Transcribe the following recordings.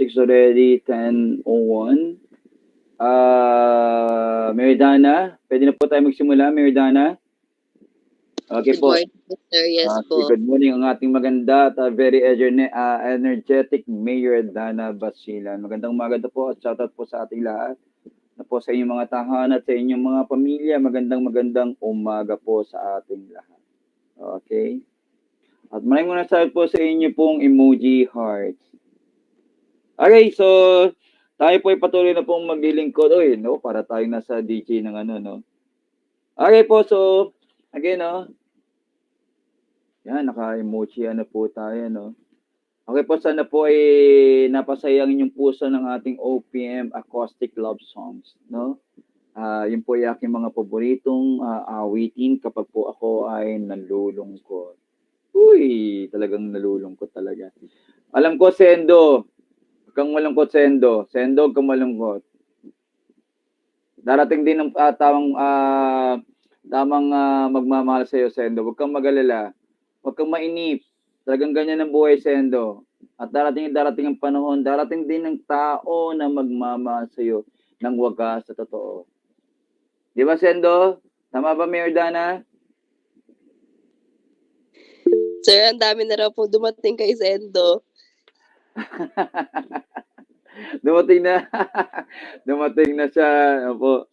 6 already, 10:01. Meridana, pwede na po tayo magsimula, Meridana. Okay Good po. morning, sir. Yes po. Good morning ang ating maganda at very energetic Mayor Dana Basilan. Magandang umaga po at shoutout po sa ating lahat na po sa inyong mga tahanan at sa inyong mga pamilya. Magandang umaga po sa ating lahat. Okay? At maraming salamat po sa inyo pong emoji hearts. Okay, so tayo po ay patuloy na pong maglilingkod. Oy, no, para tayo nasa DJ ng ano, no. Okay po, so again, no. Yan, naka-emoji ano po tayo, no. Okay po, sana po ay napasayang inyong puso ng ating OPM Acoustic Love Songs, no? Yun po ay aking mga paboritong awitin kapag po ako ay nalulungkot. Uy, talagang nalulungkot talaga. Alam ko, Sendo, huwag kang malungkot, Sendo. Sendo, huwag kang malungkot. Darating din ng tamang magmamahal sa'yo, Sendo. Huwag kang mag-alala. Huwag kang mainip. Talagang ganyan ang buhay, Sendo. At darating ang panahon, darating din ng tao na magmamahal sa'yo ng wagas sa totoo. Di ba, Sendo? Tama ba, Mayor Dana? Sir, ang dami na raw po dumating kay Sendo. dumating na siya. Opo.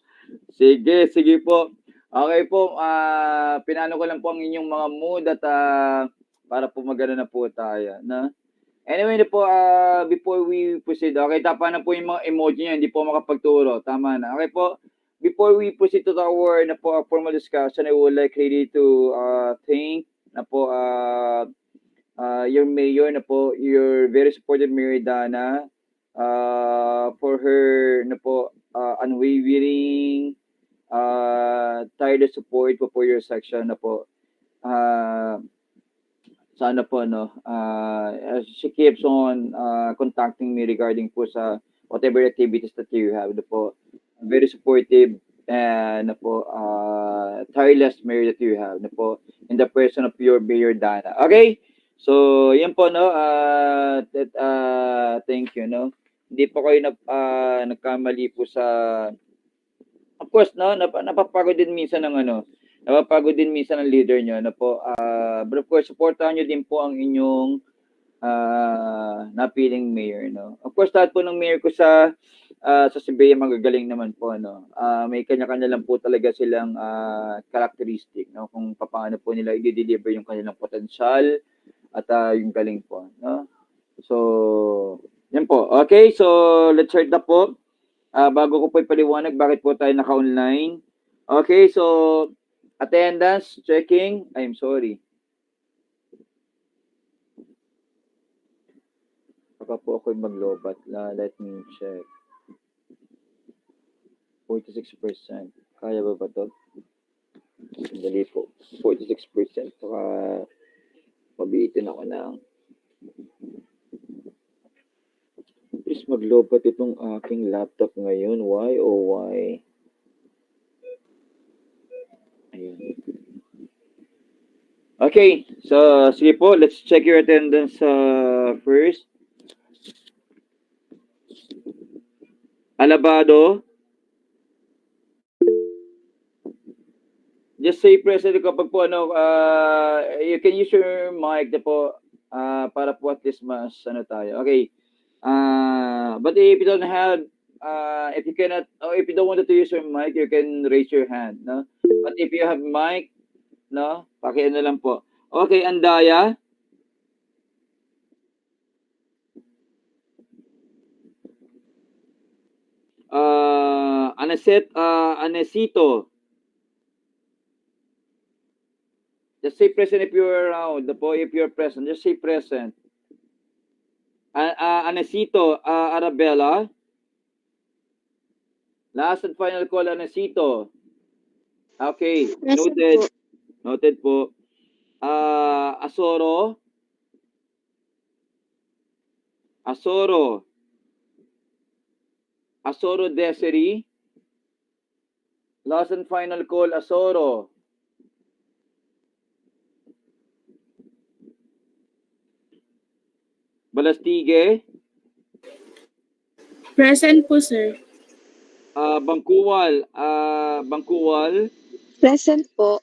Sige po. Okay po, pinano ko lang po ang inyong mga mood at para po magano na po tayo, no? Anyway na po, before we proceed, okay, tapa na po yung mga emoji niyo, hindi po makapagturo, tama na. Okay po, before we proceed to our na po, formal discussion, I would like really to thank na po your mayor na po, your very supportive Mayor Dana, for her na po unwavering tireless support po for your section na po. Sana po no, she keeps on contacting me regarding po sa whatever activities that you have na po. Very supportive and na po tireless mayor that you have na po in the person of your Mayor Dana. Okay? So, yan po no, thank you no. Hindi po kayo nagkamali po sa of course no, napapagod din minsan ng ano, napapagod din minsan ng leader nyo na po. But of course, supportahan nyo din po ang inyong napiling mayor, no? Of course, lahat po ng mayor ko sa Siberia magagaling naman po, no? May kanya-kanya lang po talaga silang characteristic, no? Kung paano po nila i-deliver yung kanilang potential at yung galing po, no? So, yan po. Okay, so let's start na po. Bago ko po ipaliwanag bakit po tayo naka-online. Okay, so attendance checking. I'm sorry. Baka po ako'y maglobat. Let me check. 46%. Kaya ba to? Dali po. 46%. Baka mabitin ako ng please maglobat itong aking laptop ngayon. Why oh why? Ayun. Okay, so sige po, let's check your attendance first. Alabado. Just say present kapag po ano, you can use your mic na po para po at least mas ano tayo. Okay. But if you don't have, if you cannot, or if you don't want to use your mic, you can raise your hand, no? But if you have mic, no, pakiano lang po. Okay, Andaya. Anesito. Just say present if you're around. The boy, if you're present, just say present. Anesito, Arabella. Last and final call, Anesito. Okay, noted. Noted po. Asoro. Asoro Desiree. Last and final call, Asoro. Balastige. Present po, sir. Bangkuwal, Present po.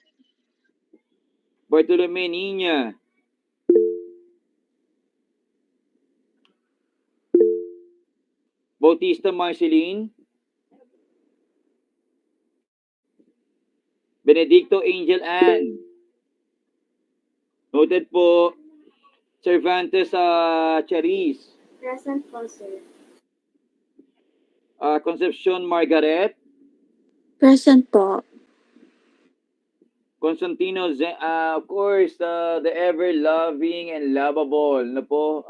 Bartolome Niña, Bautista Marceline, Benedicto Angel Ann, noted po. Cervantes Charis, Present po, sir. Concepcion Margaret, Present po. Constantino, of course, the ever-loving and lovable. Ano po?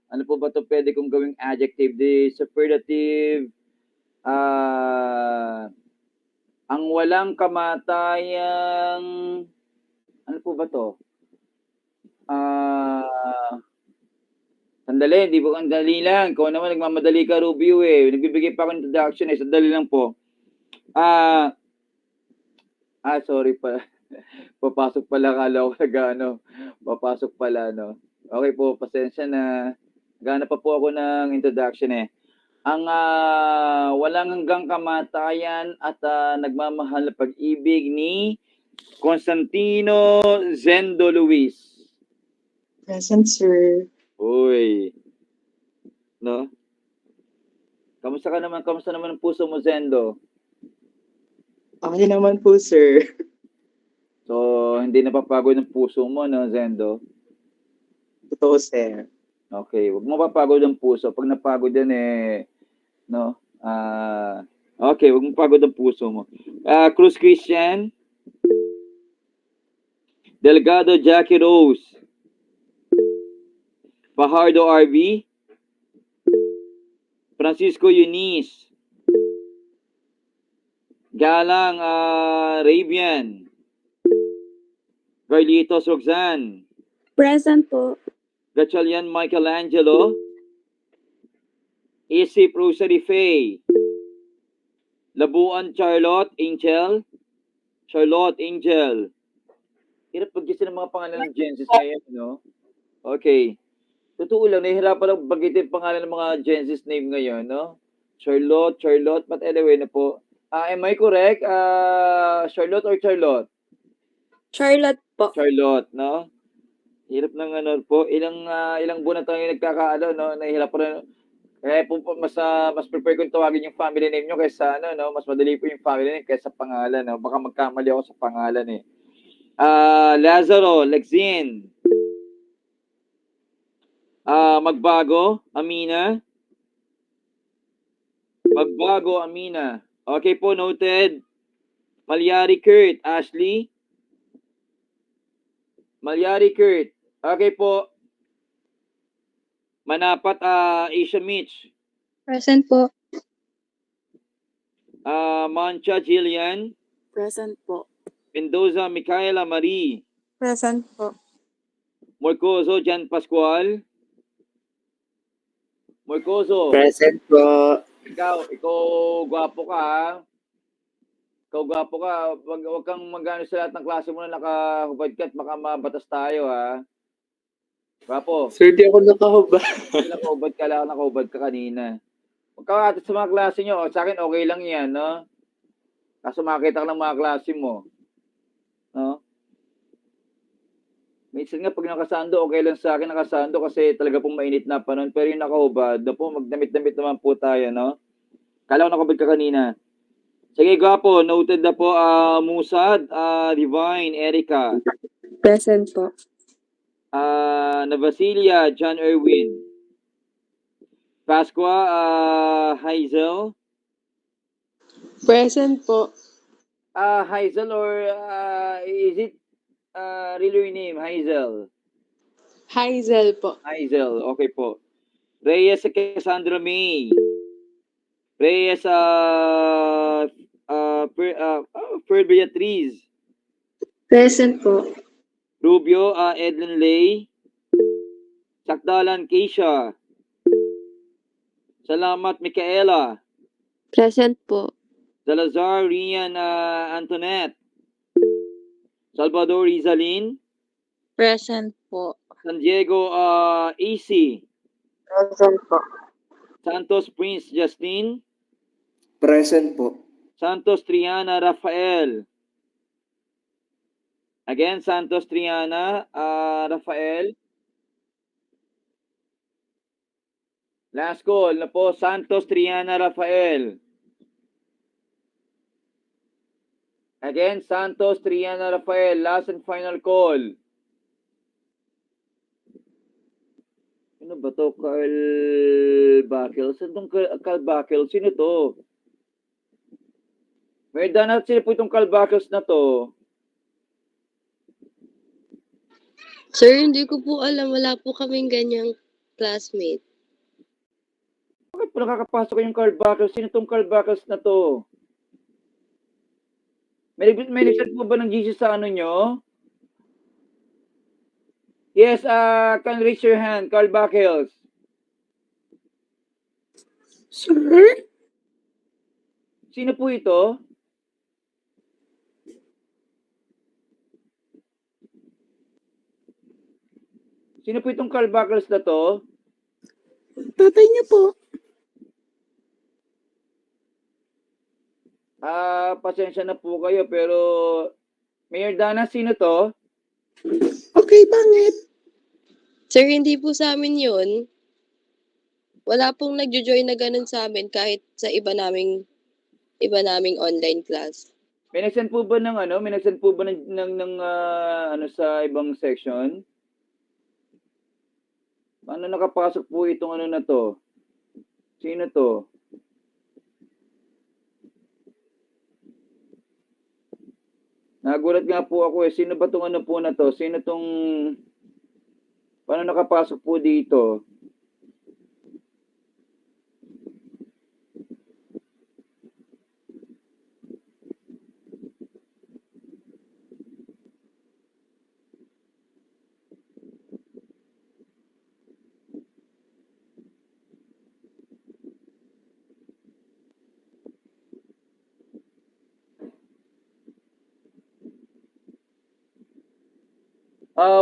Ano po ba ito pwede kong gawing adjective? The superlative, ang walang kamatayang, ano po ba ito? Sandali, hindi po ang dali lang. Ikaw naman, nagmamadali ka, Rubio eh. Nagbibigay pa ako ng introduction eh. Sandali lang po. Sorry pala. Papasok pala, kala ko papasok pala, no? Okay po, pasensya na. Gana pa po ako ng introduction eh. Ang walang hanggang kamatayan at nagmamahal na pag-ibig ni Constantino Zendo Luis. Present, sir. Uy. No? Kamusta naman ang puso mo, Zendo? Okay naman po, sir. So, hindi napapagod ang puso mo, no, Zendo? Totoo, sir. Okay, huwag mo papagod ang puso. Pag napagod yan no? Okay, huwag mo pagod ang puso mo. Cruz Christian, Delgado Jackie Rose, Fajardo RV, Francisco Eunice, Galang Rabian, Carlitos Roxanne, Present po. Gatchalian Michelangelo, Isip Rosary Faye, Labuan Charlotte Angel, Hirap pag-gisa ng mga pangalan ng Genesis ngayon, no? Okay. Totoo lang, nahihirapan lang bagitin pangalan ng mga Genesis name ngayon, no? Charlotte, but anyway na po. Am I correct? Charlotte or Charlotte? Charlotte po. Charlotte, no? Hirap ng po. Ilang buwan na tayo nagkakaano, no? Nahihirapan na. Kaya po mas prefer kong tawagin yung family name nyo kaysa no? Mas madali po yung family name kaysa pangalan, no? Baka magkamali ako sa pangalan, eh. Lazaro, Lexine, Magbago, Amina. Okay po, noted. Malyari Kurt, Ashley. Okay po. Manapat, Asia Mitch. Present po. Mancha Jillian. Present po. Mendoza Micaela Marie. Present po. Morcoso Jan Pascual. Present po. Ikaw gwapo ka, ha? Wag kang magano sa lahat ng klase mo na nakahubad ka at baka mabatas tayo, ha? Gwapo. Sir, di ako nakahubad. Nakahubad ka kanina. Huwag ka atat sa mga klase nyo. Sa akin, okay lang yan, no? Kaso makakita ka ng mga klase mo. No? Minsan nga, pag nakasando, okay lang sa akin nakasando kasi talaga pong mainit na panahon. Pero yung nakahubad, na po, magdamit-damit naman po tayo, no? Kala ko nakahubad ka kanina. Sige, gwapo. Noted na po, Musad, Divine, Erica. Present po. Navasilia, John Erwin. Pasqua, Hazel. Present po. Hazel or is it really your name, Hazel? Hazel po. Hazel, okay po. Reyes Cassandra May. Reyes Pearl Beatriz. Present po. Rubio Edlin Lay. Sakdalan Keisha. Salamat Micaela. Present po. Salazar Rian Antoinette. Salvador Rizalin. Present po. San Diego AC. Present po. Santos Prince Justin. Present po. Santos Triana Rafael. Again, Santos Triana Rafael. Last call na po, Santos Triana Rafael. Again, Santos Triana Rafael. Last and final call. Ano ba to? Carl Bakil? Saan tong Carl Bakil? Sino to? May danat sino po itong Carl Bakils na to? Sir, hindi ko po alam. Wala po kaming ganyang classmate. Bakit po nakakapasok yung Carl Bakils? Sino tong Carl Bakils na to? May nag-send po ba ng GC sa ano nyo? Yes, can raise your hand, Carl Bakils. Sir? Sino po ito? Sino po itong Carl Bakils na to? Tatay niyo po. Pasensya na po kayo, pero Mayor Dana, sino to? Okay, bakit? Sir, hindi po sa amin yun. Wala pong nagjo-join na ganun sa amin kahit sa iba naming online class. May nag-send po ba ng ano? May nag-send po ba ng ano sa ibang section? Paano nakapasok po itong ano na to? Sino to? Nagulat nga po ako eh. Sino ba tong ano po na to? Sino tong... Paano nakapasok po dito?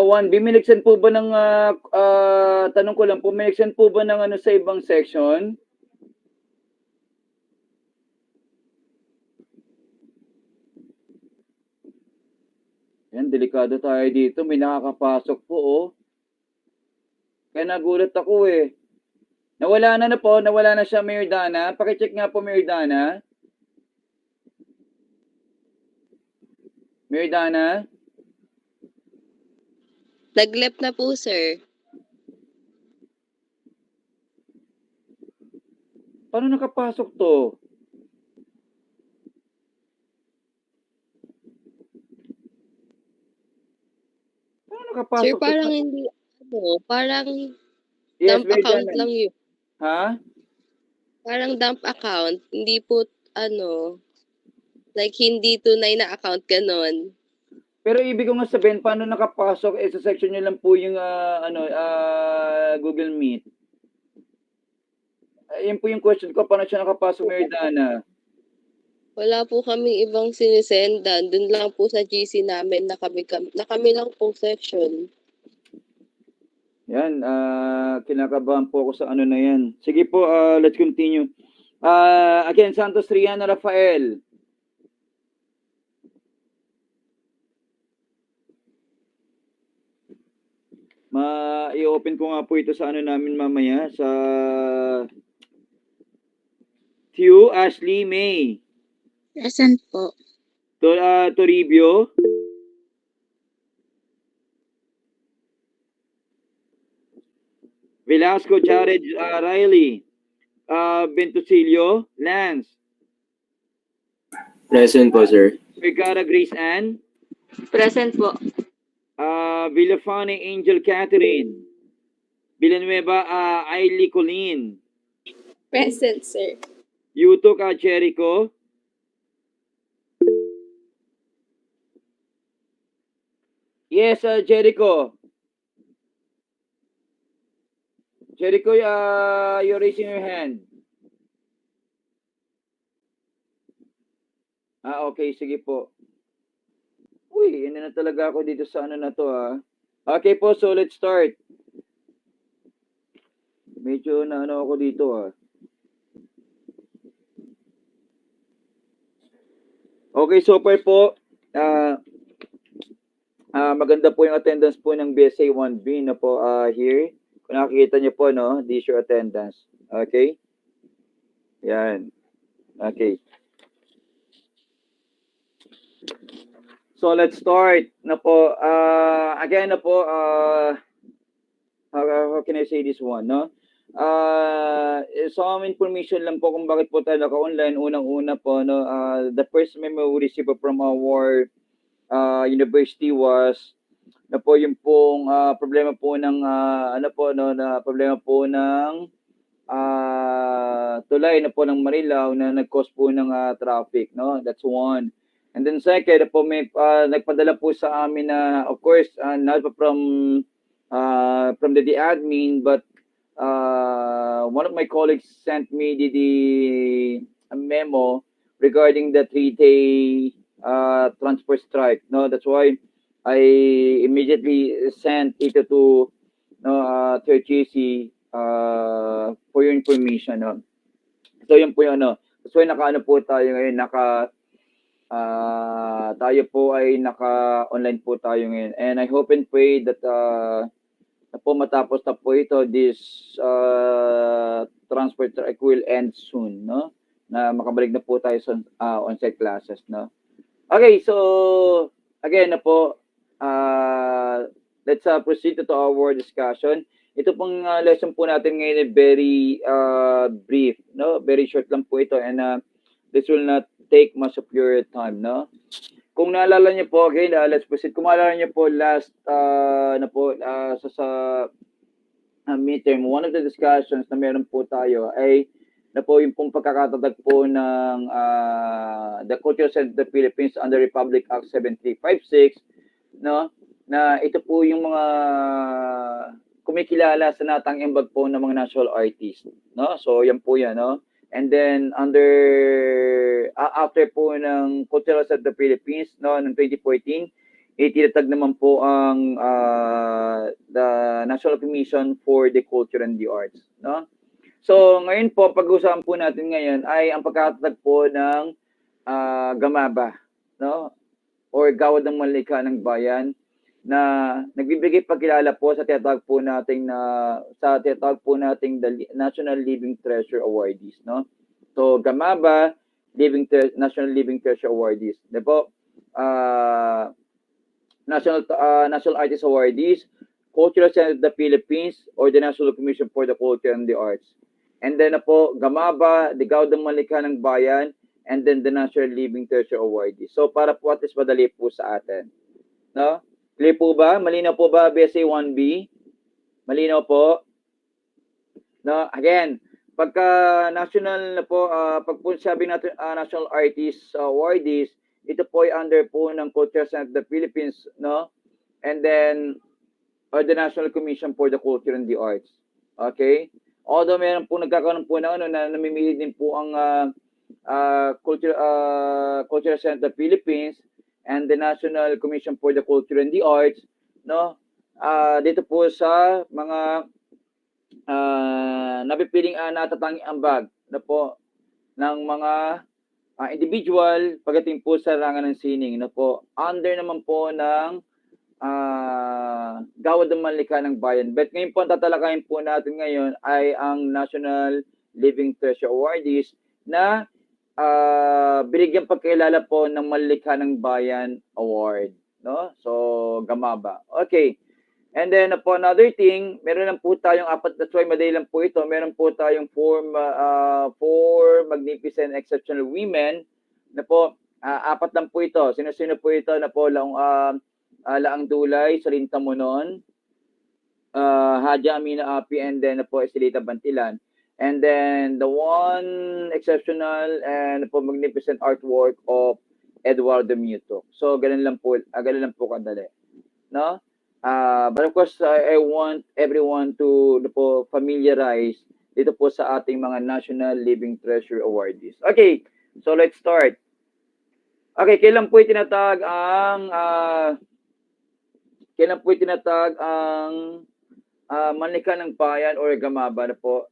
One B, may nag-send po ba ng, tanong ko lang po, may nag-send po ba ng ano sa ibang section? Yan, delikado tayo dito. May nakakapasok po, oh. Kaya nagulat ako eh. Nawala na po, nawala na siya, Mayor Dana. Pakicheck nga po, Mayor Dana. Mayor Dana? Nag-left na po, sir. Paano nakapasok to? Paano nakapasok Sir, to? parang hindi, parang Yes, dump Mayor account Dana. lang yun. Ha? Parang dump account. Hindi po, like hindi tunay na account ganon. Pero ibig ko nga sabihin, paano nakapasok? Sa section nyo lang po yung Google Meet. Yan po yung question ko, paano siya nakapasok, Mayor Dana? Wala po kaming ibang sinisendan. Dun lang po sa GC namin na kami lang po section. Yan, kinakabahan po ako sa ano na yan. Sige po, let's continue. Again, Santos Triana Rafael. I-open ko nga po ito sa ano namin mamaya, sa Q, Ashley May. Present po. Toribio. Velasco Jared Riley. Ventusilio Lance. Present po, sir. Vergara Grace Ann. Present po. Villafane Angel Catherine. Villanueva Ailey Colleen. Present, sir. Yutok Jericho. Yes, Jericho. Jericho, you're raising your hand. Okay, sige po. Uy, na talaga ako dito sa ano na to, Okay po, so let's start. Medyo na ano ako dito, Okay, so far po, ah maganda po yung attendance po ng BSA 1B na po here. Kung nakikita niyo po, no, this is your attendance. Okay? Yan. Okay. So let's start na po. Again na po, how can I say this one, no? Some information lang po kung bakit po tayo naka-online. Unang-una po, no, the first memo we received from our university was na po yung pong problema po ng ano po no na problema po ng tulay na po ng Marilao na nag-cause po ng traffic, no? That's one. And then second, na po may nagpadala po sa amin na of course not from the admin but one of my colleagues sent me a memo regarding the 3-day transport strike, no? That's why I immediately sent it to Third GC for your information. No? So yun po yung ano. So naka-ano po tayo ngayon, tayo po ay naka-online po tayo ngayon. And I hope and pray that na po matapos na po ito, this transport strike will end soon, no? Na makabalik na po tayo sa on-site classes, no? Okay, so again na po, let's proceed to our discussion. Ito pong lesson po natin ngayon ay very brief, no? Very short lang po ito and this will not take much of your time, no? Kung naalala niyo po, okay, let's proceed. Kung naalala niyo po last sa midterm, one of the discussions na meron po tayo ay na po yung pong pagkakatatag po ng the Cultural Center of the Philippines under Republic Act 7356, no? Na ito po yung mga kumikilala sa natang imbag po ng mga national artists, no? So yan po yan, no? And then under after po ng Cultural Center of the Philippines, no, noong 2014, itinatag naman po ang the National Commission for the Culture and the Arts, no? So, ngayon po, pag-usapan po natin ngayon ay ang pagkatatag po ng GAMABA, no? Or Gawad ng Manlikha ng Bayan na nagbibigay pagkilala po sa tinatawag po nating the National Living Treasure Awardees, no? So, GAMABA, National Living Treasure Awardees. Di po, National Artist Awardees, Cultural Center of the Philippines, or the National Commission for the Culture and the Arts. And then na po, GAMABA, the Gawad ng Manlikha ng Bayan, and then the National Living Treasure Awardees. So, para po at least madali po sa atin. No? Clear po ba? Malinaw po ba, BSA 1B? Malinaw po? No? Again, pagka national na po, pag po sabi natin National Artist Awardees, ito po ay under po ng Cultural Center of the Philippines, no? And then, or the National Commission for the Culture and the Arts. Okay? Although meron po nagkakaroon po ng na namimili din po ang Cultural Center of the Philippines and the National Commission for the Culture and the Arts, no? Dito po sa mga napipiling natatanging ambag na po ng mga individual pagdating po sa rangan ng sining, no po? Under naman po ng Gawad ng Manlikha ng Bayan. But ngayon po, ang tatalakayin po natin ngayon ay ang National Living Treasure Awardees na binigyan pagkilala po ng Manlikha ng Bayan Award, no? So, GAMABA. Okay. And then po another thing, meron lang po tayong that's why madali lang po ito. Meron po tayong four magnificent exceptional women na po apat lang po ito. Sino-sino po ito na po Laang Dulay, Sarinta Monon, Haja Amina Api, and then po Estelita Bantilan. And then the one exceptional and po magnificent artwork of Eduardo Muto. So ganun lang po kadali. No? But of course, I want everyone to po familiarize dito po sa ating mga National Living Treasure Awardees. Okay, so let's start. Okay, kailan po itinatag ang Manlikha ng Bayan or GAMABA na po?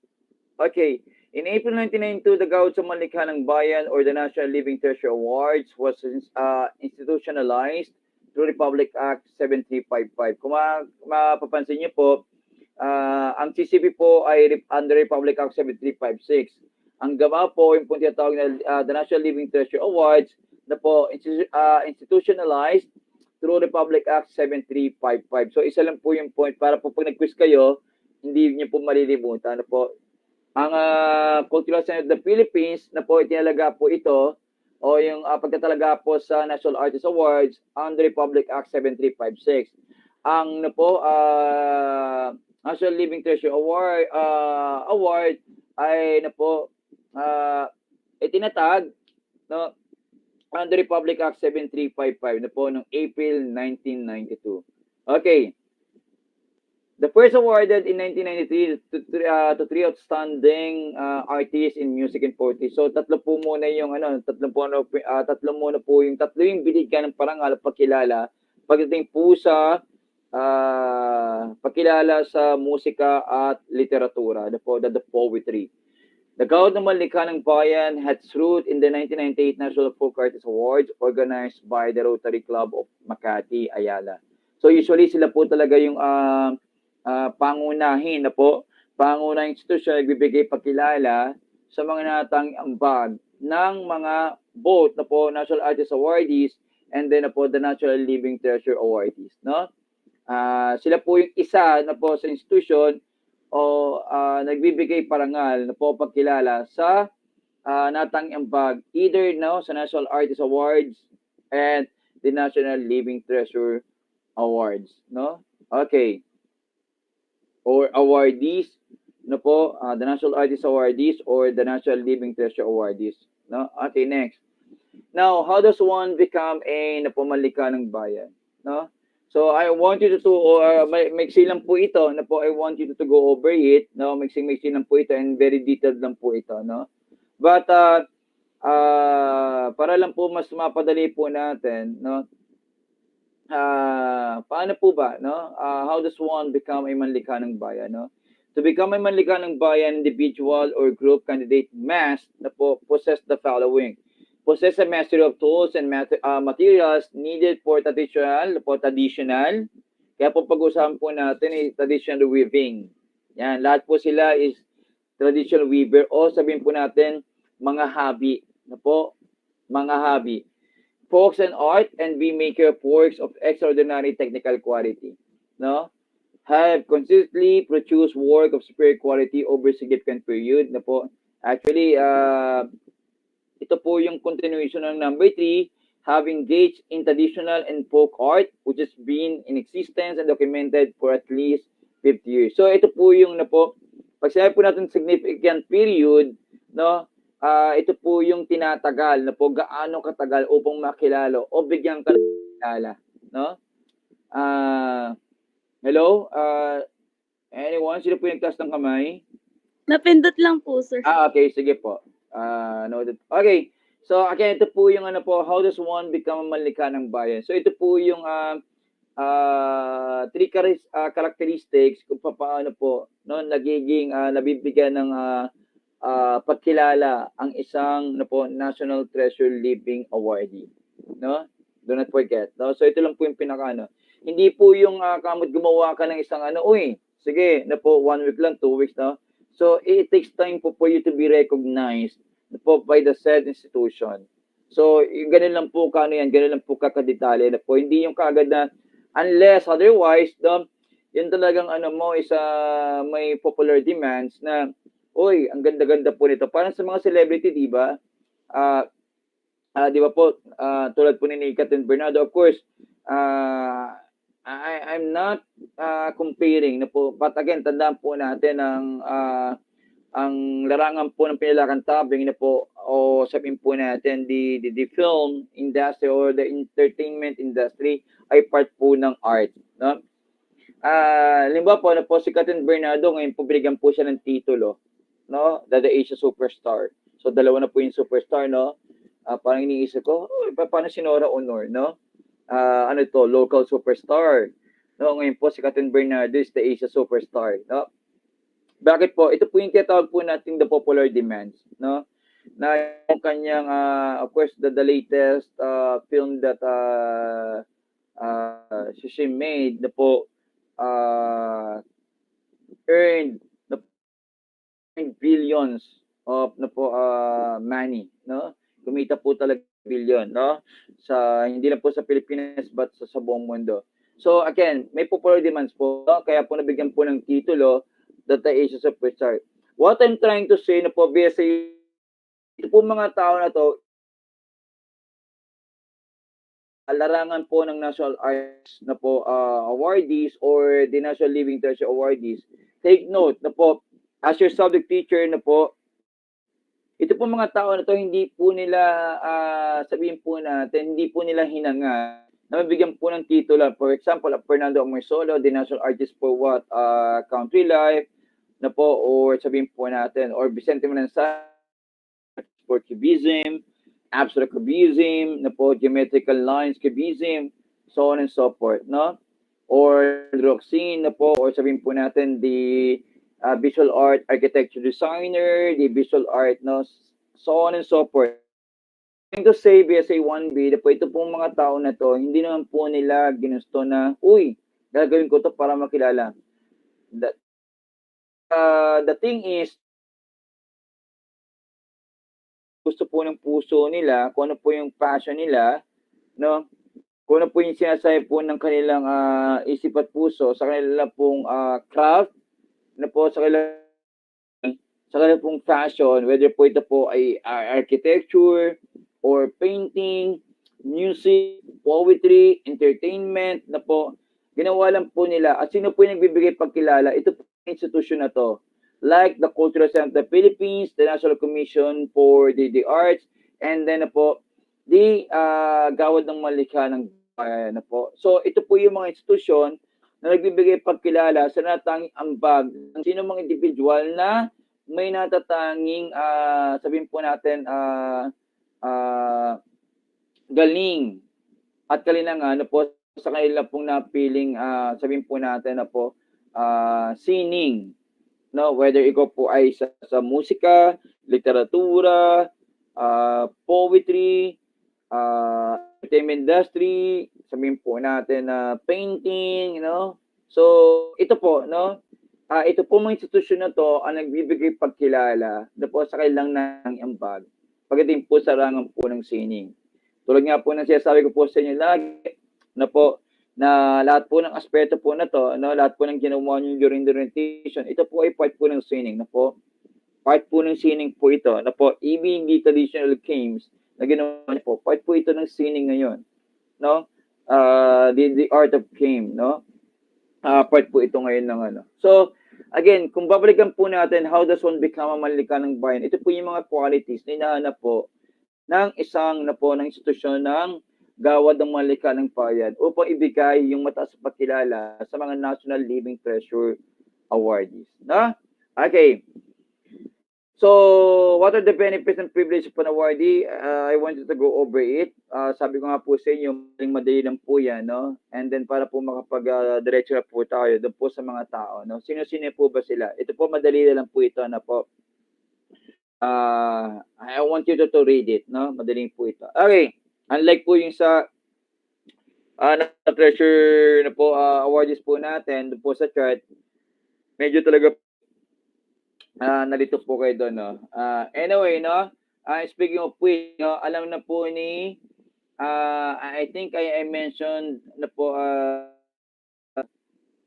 Okay, In April 1992, the Gawad sa Malikha ng Bayan or the National Living Treasure Awards was institutionalized through Republic Act 7355. Kung mapapansin niyo po, ang CCP po ay under Republic Act 7356. Ang GAMA po, yung po tinatawag na the National Living Treasure Awards, na po institutionalized through Republic Act 7355. So isa lang po yung point para po pag nag-quiz kayo, hindi niyo po malilimutan. Ano po? Ang Cultural Center of the Philippines na po itinalaga po ito o yung pagtatalaga po sa National Artist Awards under Republic Act 7356. Ang na po National Living Treasure Award ay na po itinatag no under Republic Act 7355 na po noong April 1992. Okay. The first awarded in 1993 to three outstanding artists in music and poetry. So tatlo muna po yung binigyan ng parangal at pagkilala pagdating po sa pagkilala sa musika at literatura, the poetry. The Gawad ng Malikha ng Bayan had its root in the 1998 National Folk Artist Awards organized by the Rotary Club of Makati, Ayala. So usually sila po talaga yung pangunahing institusyon na nagbibigay pagkilala sa mga natang ambag ng mga both na po National Artist Awardees and then na po the National Living Treasure Awardees, no? Sila po yung isa na po sa institusyon o nagbibigay parangal na po pagkilala sa natang ambag either no sa National Artist Awards and the National Living Treasure Awards, no? Okay. Or awardees, no po, the National Artist Awardees or the National Living Treasure Awardees, no? Okay, next. Now, how does one become a Malikha ng Bayan, no? So I want you to maiksi lang po ito, na po I want you to go over it, no? Maiksi lang po ito and very detailed lang po ito, no? But para lang po mas mapadali po natin, no? Paano po ba, no? How does one become a manlikha ng bayan, no? To become a manlikha ng bayan, individual or group candidate must na po possess the following. Possess a mastery of tools and materials needed for traditional. Kaya po pag-usapan po natin traditional weaving. Yan, lahat po sila is traditional weaver o sabihin po natin mga hobby, na po, mga hobby. Folks and art and be maker of works of extraordinary technical quality, no? Have consistently produced work of superior quality over significant period, na po. Actually, ito po yung continuation ng number 3, have engaged in traditional and folk art which has been in existence and documented for at least 50 years. So ito po yung na po, pag sinabi po natin significant period, no? Ito po yung tinatagal na po gaano katagal upang makilala o bigyan ka ng kilala, no? Hello? Anyone? Sino po yung taas ng kamay? Napindot lang po, sir. Okay, sige po. Noted. Okay. So, again, ito po yung how does one become a manlikha ng bayan? So, ito po yung 3 characteristics kung paano po no nagiging nabibigyan ng pagkilala ang isang National Treasure Living Awardee, no? Do not forget, no? So ito lang po yung hindi po yung kamot gumawa ka ng isang sige, 1 week lang, 2 weeks, no? So it takes time po for you to be recognized by the said institution. So ganun lang po ganun lang po kakadetale na po, hindi yung kaagad na unless otherwise, yun talagang may popular demands na ang ganda-ganda po nito. Parang sa mga celebrity, di ba? Di ba po, tulad po ni Catherine Bernardo, of course, I'm not comparing na po. But again, tandaan po natin ang larangan po ng pinalakantabing na po, o sabihin po natin, the film industry or the entertainment industry ay part po ng art. No? Limbawa po, na po si Catherine Bernardo, ngayon po binigyan po siya ng titulo. No, the Asia Superstar. So dalawa na po yung superstar, no? Parang iniisip ko, paano si Nora Honor, no? Local superstar. No, ngayon po si Catherine Bernardo is the Asia Superstar, no? Bakit po? Ito po yung tinatawag po nating the popular demands, no? Na yung kanyang, of course, the latest film that she made na po earned na billions of na po money, no? Kumita po talaga billion, no? Sa hindi lang po sa Pilipinas but sa buong mundo. So again, may popular demands po, no? Kaya po nabigyan po ng titulo that the Asia Superstar. What I'm trying to say na po, BSA, ito po mga tao na to, larangan po ng National Arts na po awardees or the National Living Treasure awardees. Take note na po, as your subject teacher na po, ito po mga tao na to, hindi po nila, sabihin po natin, hindi po nila hinanga na mabigyan po ng titulo. For example, Fernando Amorsolo, the National Artist for what? Country Life, na po, or sabihin po natin, or Vicente Menansal for Cubism, Abstract Cubism, na po, Geometrical Lines Cubism, so on and so forth, no? Or Roxine, na po, or sabihin po natin, the visual art architecture designer, the visual art, no? So on and so forth. Going to say, BSA 1B, na po, ito pong mga tao na to, hindi naman po nila ginusto na, uy, gagawin ko to para makilala. The thing is, gusto po ng puso nila, kung ano po yung passion nila, no? Kung ano po yung sinasabi po ng kanilang isip at puso sa kanilang pong craft, na po sa kanilang pong fashion, whether po ito po ay architecture or painting, music, poetry, entertainment, na po, ginawa lang po nila. At sino po yung nagbibigay pagkilala? Ito po yung institution na to. Like the Cultural Center of the Philippines, the National Commission for the Arts, and then na po, the Gawad ng Malikha ng Bayan na po. So ito po yung mga institusyon na nagbibigay pagkilala sa natatanging ambag ng sino mga individual na may natatanging, sabihin po natin, galing at kalinangan na po sa kanila pong napiling, sabihin po natin na po, sining, no? Whether ikaw po ay sa musika, literatura, poetry, entertainment industry, sabihin po natin na painting, you know. So, ito po, no? Ito po mga institusyon na to ang nagbibigay pagkilala na po sa kailang nang ambag. Pagdating po sa rangan po ng sining. Tulad nga po ng sinasabi ko po sa inyo lagi, na po, na lahat po ng aspeto po na to, no, lahat po ng ginawa niyo during the orientation, ito po ay part po ng sining, na po, part po ng sining po ito, na po, even the traditional games na ginawa niyo po, part po ito ng sining ngayon, no? The art of game, no? Part po ito ngayon ng ano. So, again, kung babalikan po natin, how does one become a manlika ng bayan? Ito po yung mga qualities na hinahanap po ng isang na po ng institusyon ng Gawad ng Manlika ng Bayan upang ibigay yung mataas na pagkilala sa mga National Living Treasure awardees. No? Okay. So, what are the benefits and privileges of an awardee? I wanted to go over it. Sabi ko nga po sa inyo, madali lang po yan, no? And then para po makapag-diretso na po tayo doon po sa mga tao, no? Sino-sino po ba sila? Ito po, madali lang po ito na po. I want you to read it, no? Madaling po ito. Okay. Unlike po yung sa na-treasure na po awardees po natin doon po sa chart, medyo talaga nalito po kayo doon, no? Anyway, no? Speaking of which, no, alam na po ni I think I mentioned na po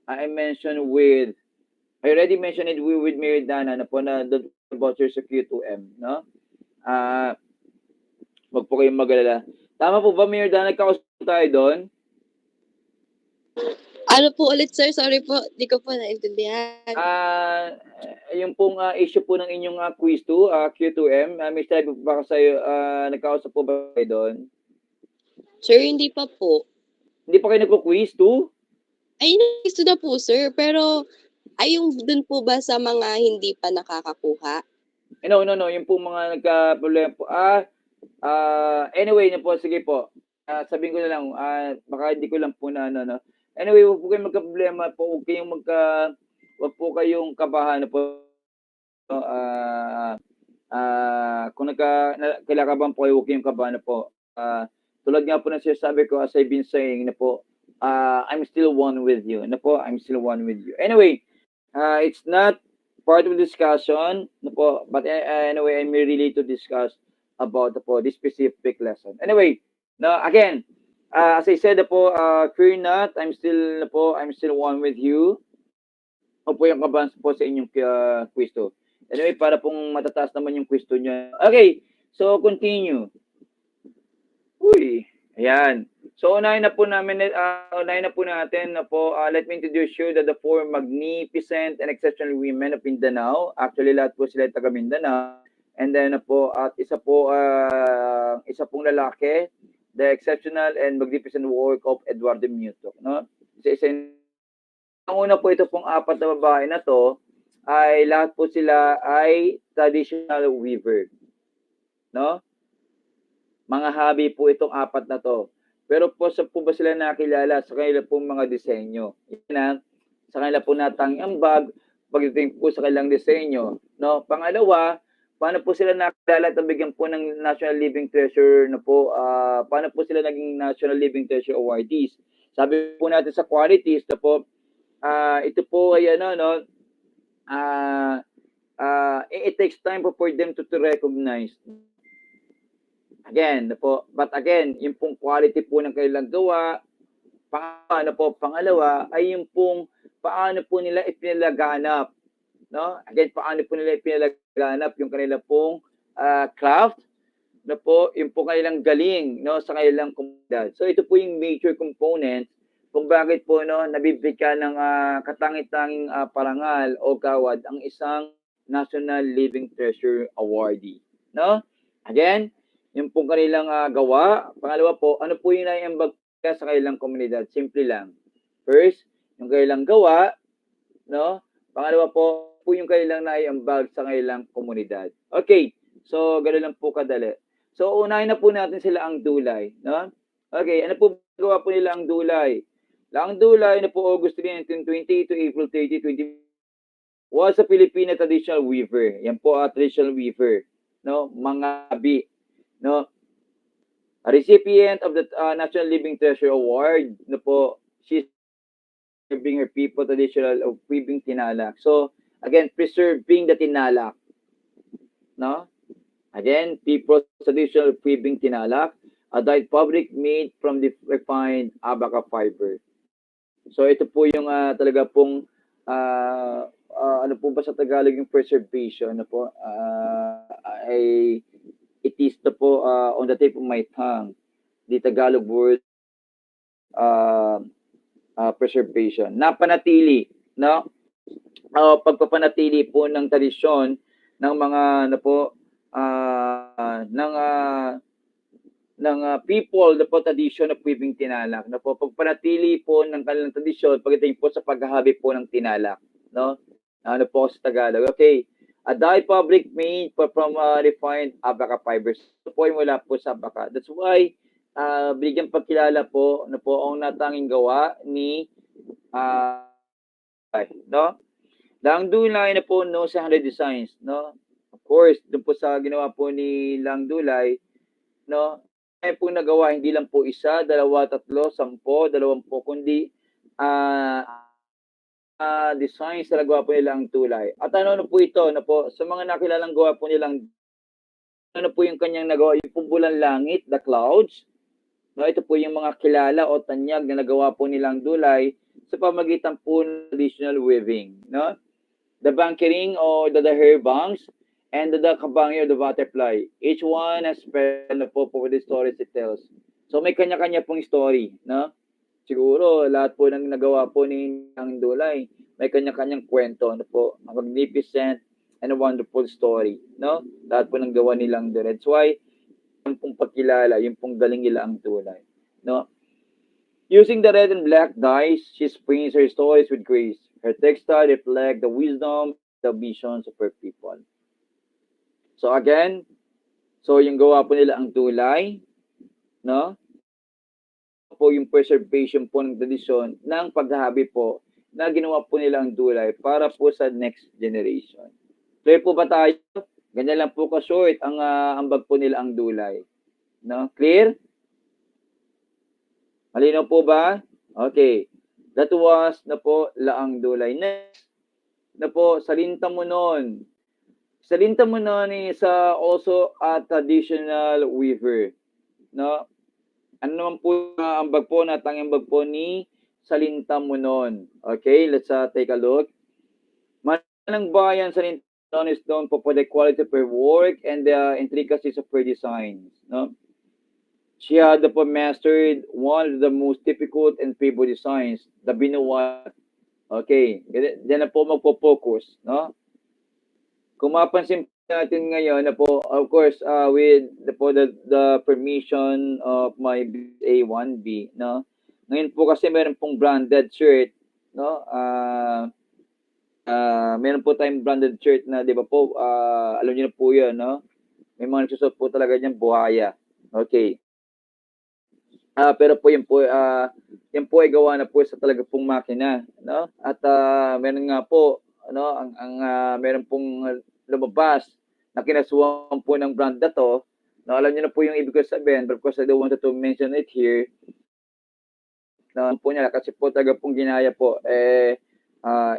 I mentioned with I already mentioned it with Meridiana na po na about your Q2M, no? Wag po kayong magalala. Tama po ba, Meridiana? Nagkakausap tayo doon? Ano po ulit, sir? Sorry po, di ko po naintindihan. Yung pong issue po ng inyong quiz 2, Q2M, may sabi po ba sa'yo, nagkakausap po ba kayo doon? Sir, hindi pa po. Hindi pa kayo nagko-quiz 2? Ay, gusto na po, sir. Pero, ay yung dun po ba sa mga hindi pa nakakakuha? No. Yung pong mga nagka-problema po. Anyway, na po, sige po. Sabihin ko na lang, baka hindi ko lang po na ano, no. Anyway, wag po kayong magka-problema po, wag po kayong kabahan na po. no, kung kinakabahan po kayo, huwag kayong kabahan na po. Tulad nga po ng sinasabi ko, as I've been saying na po, I'm still one with you. Na po, I'm still one with you. Anyway, it's not part of the discussion, na po, but anyway, I'm really to discuss about po this specific lesson. Anyway, now again, as I said na po, fear not, I'm still one with you. Ako po yung kabahan po sa inyong quiz to. Anyway, para pong matataas naman yung quiz to niya. Okay, so continue. Uy, ayan. So unahin na po natin na po, let me introduce you that the four magnificent and exceptional women of Mindanao. Actually, lahat po sila taga Mindanao. And then po, at isa pong lalaki, the exceptional and magnificent work of Eduardo Mutok, no? Ang una po, ito pong apat na babae na to, ay lahat po sila ay traditional weaver, no? Mga hobby po itong apat na to. Pero po sa po ba sila nakilala sa kanila pong mga disenyo? Yan, sa kanila po natang ambag, pagdating po sa kanilang disenyo, no? Pangalawa, paano po sila nakilala at nabigyan po ng National Living Treasure na po, paano po sila naging National Living Treasure awardees? Sabi po natin sa qualities na po, ito po ay it takes time for them to recognize. Again, but again, yung pong quality po ng kanilang gawa, pangalawa ay yung pong paano po nila ipinalaganap, no? Again, paano po nila ipinalaganap yung kanilang pong craft, na po, yung po kanilang galing, no, sa kanilang komunidad. So ito po yung major component kung bakit po nabibigyan ng katangi-tanging parangal o gawad ang isang National Living Treasure awardee, no? Again, yung pong kanilang gawa. Pangalawa po, ano po yung naiambag sa kanilang komunidad? Simple lang. First, yung kanilang gawa, no? Pangalawa po, yung kanilang naiambag sa kanilang komunidad. Okay, so ganoon lang po kadali. So unahin na po natin sila ang Dulay, no? Okay, ano po gawa po nila ang Dulay? Ang Dulay na po August 3, 1920 to April 30, 20 was a Filipino traditional weaver. Yan po traditional weaver, no? Mangabi, no? A recipient of the National Living Treasure Award, no po, she's preserving her people traditional of weaving tinalak. So, again, preserving the tinalak, no? Again, people's traditional of weaving tinalak, a dyed fabric made from the refined abaca fiber. So, ito po yung talaga pong ano po ba sa Tagalog yung preservation, ano po? It is the po on the tip of my tongue, the Tagalog word preservation. Napanatili, no? Pagpapanatili po ng tradisyon ng mga ano po ng people na po tradition of weaving tinalak, na po pagpanatili po ng kanilang tradisyon pagdating po sa paghahabi po ng tinalak, no? Ano po sa Tagalog? Okay. A dye fabric made from refined abaca fibers. Ito po ay mula po sa abaca. That's why bigyan pagkilala po na po ang natanging gawa ni no? Lang Dulay na po no sa 100 designs, no? Of course, doon po sa ginawa po ni Lang Dulay, no? Ay po nagawa hindi lang po isa, dalawa, tatlo, 10, 20, kundi designs na nagawa po nilang Tulay. At ano po ito, na po sa mga nakilalang gawa po nilang ano po yung kanyang nagawa, yung pong bulan langit, the clouds. No, ito po yung mga kilala o tanyag na nagawa po nilang Dulay sa pamagitan po ng traditional weaving, no? The bankering or the hair bangs and the kabangyo, the butterfly. Each one has special na po for the stories it tells. So may kanya-kanya pong story, no? Siguro lahat po ng nagawa po ni Ang Dulay, may kanya-kanyang kwento, ano po, a magnificent and a wonderful story, no? Lahat po ng gawa nilang Dulay. That's why yung pong pagkilala, yung pong galing nila Ang Dulay, no? Using the red and black dyes, she springs her stories with grace. Her textile reflect the wisdom, the visions of her people. So again, so yung gawa po nila Ang Dulay, no? Po yung preservation po ng tradisyon ng paghahabi po na ginawa po nila Ang Dulay para po sa next generation. Clear po ba tayo? Ganyan lang po ka-short ang ambag po nila ang dulay. No? Clear? Malinaw po ba? Okay. That was na po laang dulay. Next na po, Salintamunon. Salintamunon is also a traditional weaver. No? Ano naman po ang ambag po, natang ambag po ni Salintamunon. Okay, let's take a look. Manang bayan Salintamunon is known for the quality of her work and the intricacies of her designs. No? She had mastered one of the most difficult and favorite designs, the binuwa. Okay, diyan na po magpo-focus, no? Kung mapansin natin ngayon na po, of course, with the permission of my A1B, no? Ngayon po kasi meron pong branded shirt, no? Meron po tayong branded shirt na, di ba po, alam niyo na po yun, no? May mga nagsusot po talaga niyan, buhaya. Okay. Pero po yan po ay gawa na po sa talaga pong makina, no? At meron nga po meron pong lumabas na kinasuhan po ng brand na to. No, alam niyo na po yung ibig ko sabihin, but of course I don't want to mention it here. No, po niya kasi po talaga pong ginaya po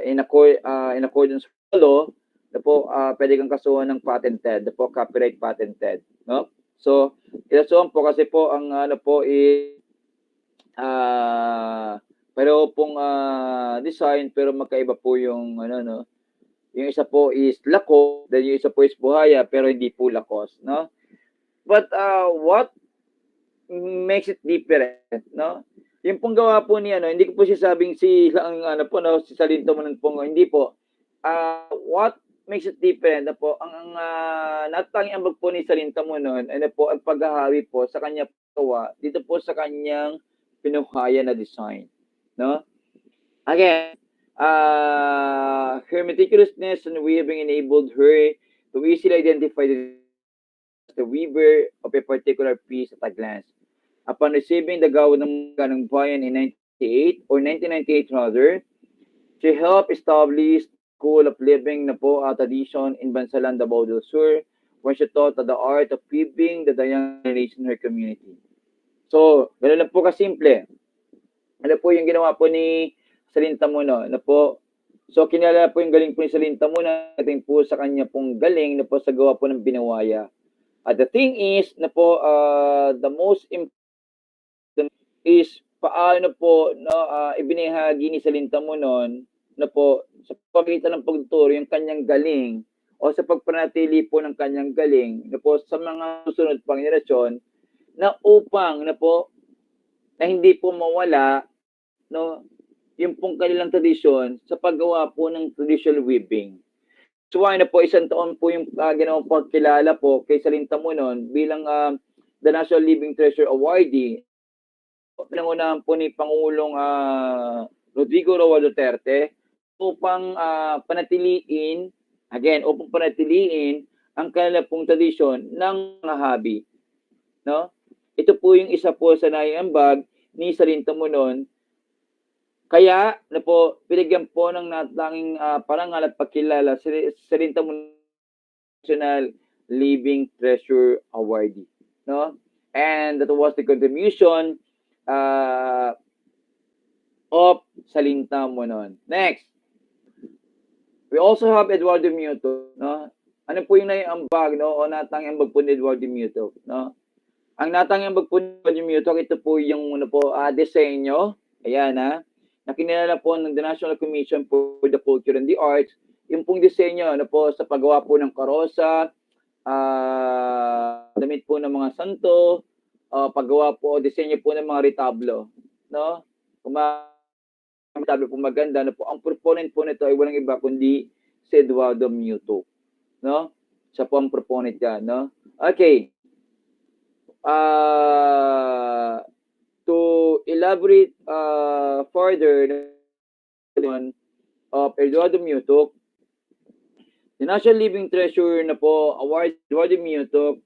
in accordance with the law na po pwede kang kasuhan ng patented, na po copyright patented, no? So, kinasuhan po kasi po ang pero pong design pero magkaiba po yung yung isa po is Lacoste, then yung isa po is buhaya pero hindi po Lacoste, no? But what makes it different, no? Yung pong gawa po ni hindi ko po sinasabing si Salintamunon po, hindi po. What makes it different na po ang natanging ambag po ni Salintamunon po ang paghahawi po sa kanya gawa dito po sa kanyang pinuhaya na design, no? Again, her meticulousness and weaving enabled her to easily identify the weaver of a particular piece at a glance. Upon receiving the gawad ng bayan in 1998 rather, she helped establish School of Living na po tradition in Bansalan, Davao del Sur, where she taught the art of weaving the young generation in her community. So, ganoon lang po kasimple. Ano po yung ginawa po ni Salintamunon na po. So, kinala po yung galing po ni Salintamunon ating po sa kanya pong galing na po sa gawa po ng binawaya. The thing is na po, the most important is paano po ibinahagi ni Salintamunon na po sa pagkita ng pagtuturo yung kanyang galing o sa pagpanatili po ng kanyang galing na po sa mga susunod pang henerasyon na upang na po na hindi po mawala yung pong kanilang tradisyon sa paggawa po ng traditional weaving. So na po isang taon po yung ginawang pagkilala po kay Salintamunon bilang the National Living Treasure Awardee. Pinangunahan po ni Pangulong Rodrigo Roa Duterte upang panatiliin ang kanilang pong tradisyon ng mga hobby, no? Ito po yung isa po sa naiambag ni Salintamunon. Kaya na po binigyan po ng natanging parangal at pagkilala si Salintamunon National Living Treasure Awardee, no? And that was the contribution of Salintamunon. Next, we also have Eduardo Muto, no? Ano po yung naiambag, no? O natanging ambag po ni Eduardo Muto, no? Ang natanging ambag po ni Eduardo Muto, ito po yung disenyo, ayan na kinilala po ng the National Commission for the Culture and the Arts, yung pong disenyo po sa paggawa po ng karosa, damit po ng mga santo, paggawa po, disenyo po ng mga retablo, no? Kung retablo po maganda, po, ang proponent po nito ay walang iba kundi si Eduardo Muto, no? Siya po ang proponent yan, no? Okay. To elaborate further of Eduardo Muto, the National Living Treasure na po award Eduardo Muto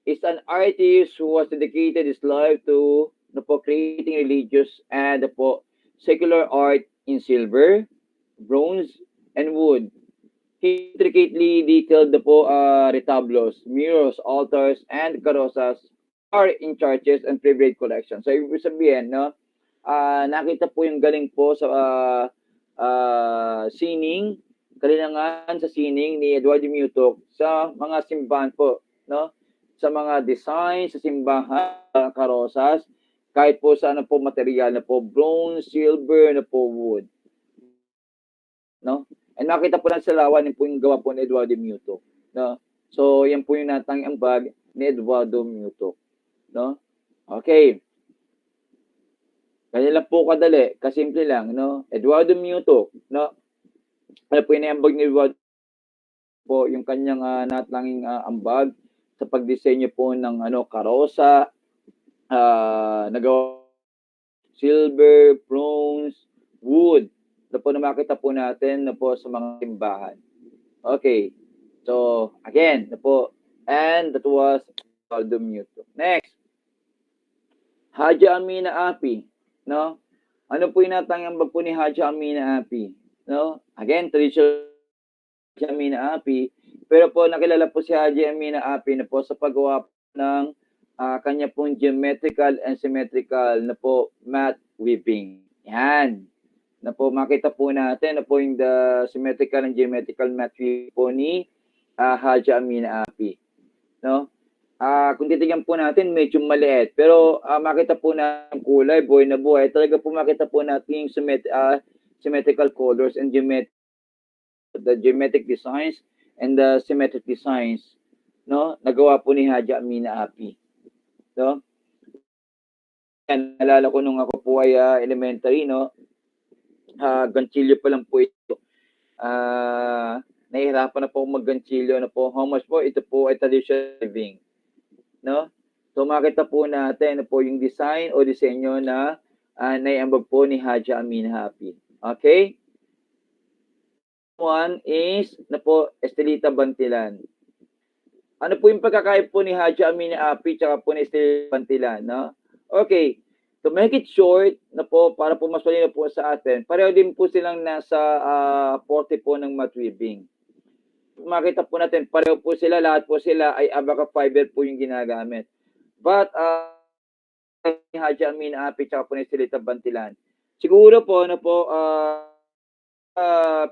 is an artist who was dedicated his life to creating religious and secular art in silver, bronze, and wood. intricately detailed na po retablos, murals, altars, and carrozas are in churches and private collections. So, ibig sabihin, no, nakita po yung galing po sa sining, kalinangan sa sining ni Eduardo Mutok sa mga simbahan po, no? Sa mga design sa simbahan, karosas, kahit po sa ano po material na po, bronze, silver, na po wood. No? And nakita po na sa lawan yung po yung gawa po ni Eduardo Mutok. No? So, yan po yung natang ambag ni Eduardo Mutok. No? Okay. Kaya lang po kadali, kasimple lang, no? Eduardo Mutok, no? Ano po yung ambag ni Eduardo po yung kanyang natlanging ambag sa pagdisenyo po ng karosa, nagawa silver, bronze, wood, na po na makita po natin na po sa mga simbahan. Okay. So, again, na po, and that was Eduardo Mutok. Next. Haja Amina Api, no? Ano po yung natangambag po ni Haja Amina Api? No? Again, traditional Haja Amina Api, pero po nakilala po si Haja Amina Api na po sa paggawa ng kanya pong geometrical and symmetrical na po mat weaving. Yan. Na po makita po natin na po yung the symmetrical and geometrical mat weaving po ni Haja Amina Api. No? Kung titignan po natin, medyo maliit. Pero makita po natin kulay, buhay na buhay. Talaga po makita po natin yung symmetrical colors and the geometric designs and the symmetric designs, no? Nagawa po ni Haja Amina Api. No? Yan, nalala ko nung ako po ay elementary, no? Ganchilyo pa lang po ito. Nahihirapan na po mag-ganchilyo na po. How much po? Ito po ay traditional living. No? So makita po natin na po yung design o disenyo na naiambag po ni Haja Amina Api. Okay? One is na po Estelita Bantilan. Ano po yung pagkakaib po ni Haja Amina Api tsaka po ni Estelita Bantilan, no? Okay. To make it short na po para po mas malinaw po sa atin, pareho din po silang nasa 40 po ng mat weaving. Makita po natin, pareho po sila, lahat po sila ay abaca fiber po yung ginagamit. But, Haja Amina Api tsaka po ni Estelita Bantilan. Siguro po, na po,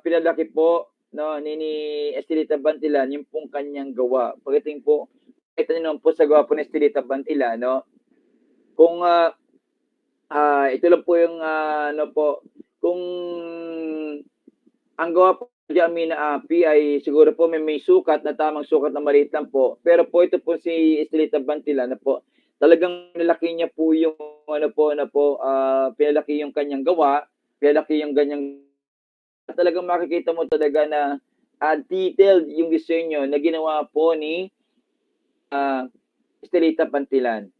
pinalaki po, no, ni Estelita Bantilan, yung pong kanyang gawa. Pagdating po, ito nyo po sa gawa po ni Estelita Bantilan, no, kung, ito lang po yung, ano po, kung ang gawa po ni Amina Api ay siguro po may sukat na tamang sukat na maliit lang po. Pero po ito po si Estelita Bantilan na po, talagang pinalaki niya po yung pinalaki yung kanyang gawa, pinalaki yung ganyang talagang makikita mo talaga na detailed yung disenyo na ginawa po ni Estelita Bantilan.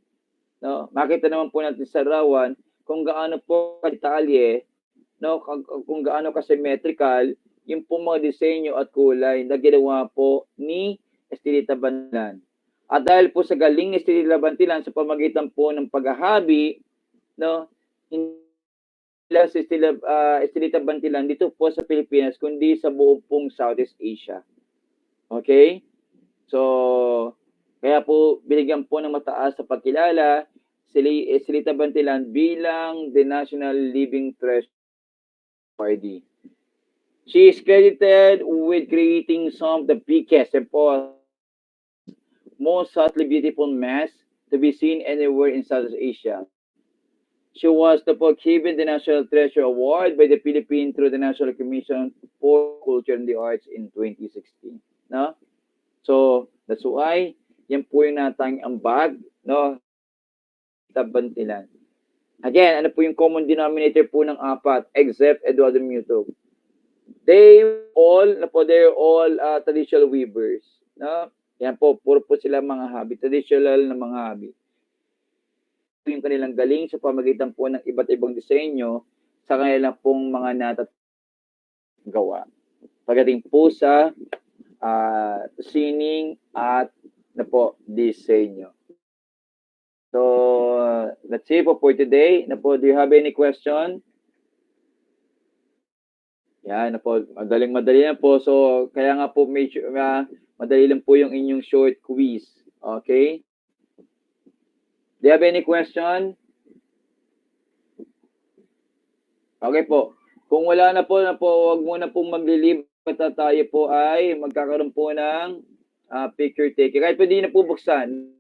No? Makita naman po natin sa rawan kung gaano po kadetalye, no, kung gaano ka-symmetrical yung po mga disenyo at kulay na ginawa po ni Estelita Bantilan. At dahil po sa galing ni Estelita Bantilan sa pamagitan po ng paghahabi, no, hindi lang si Estelita Bantilan dito po sa Pilipinas, kundi sa buong pong Southeast Asia. Okay? So, kaya po binigyan po ng mataas sa pagkilala si Estelita Bantilan bilang the National Living Treasure Awardee. She is credited with creating some of the biggest and most subtly beautiful masks to be seen anywhere in Southeast Asia. She was given the National Treasure Award by the Philippines through the National Commission for Culture and the Arts in 2016. No? So, that's why, yan po yung natang ambag, no? Bantilan. Again, ano po yung common denominator po ng apat, except Eduardo Mutok? They're all traditional weavers. No? Yan po, puro po sila mga hobby, traditional na mga hobby. Yung kanilang galing sa pamagitan po ng iba't ibang disenyo sa kanilang pong mga natagawa. Pagdating po sa sining at disenyo. So, that's it for today. Do you have any question? Yan na po, madaling-madali yan po. So, kaya nga po madali lang po yung inyong short quiz. Okay? Do you have any question? Okay po. Kung wala na po, wag muna pong maglilib at tayo po ay magkakaroon po ng picture taking. Kahit pwede na po buksan.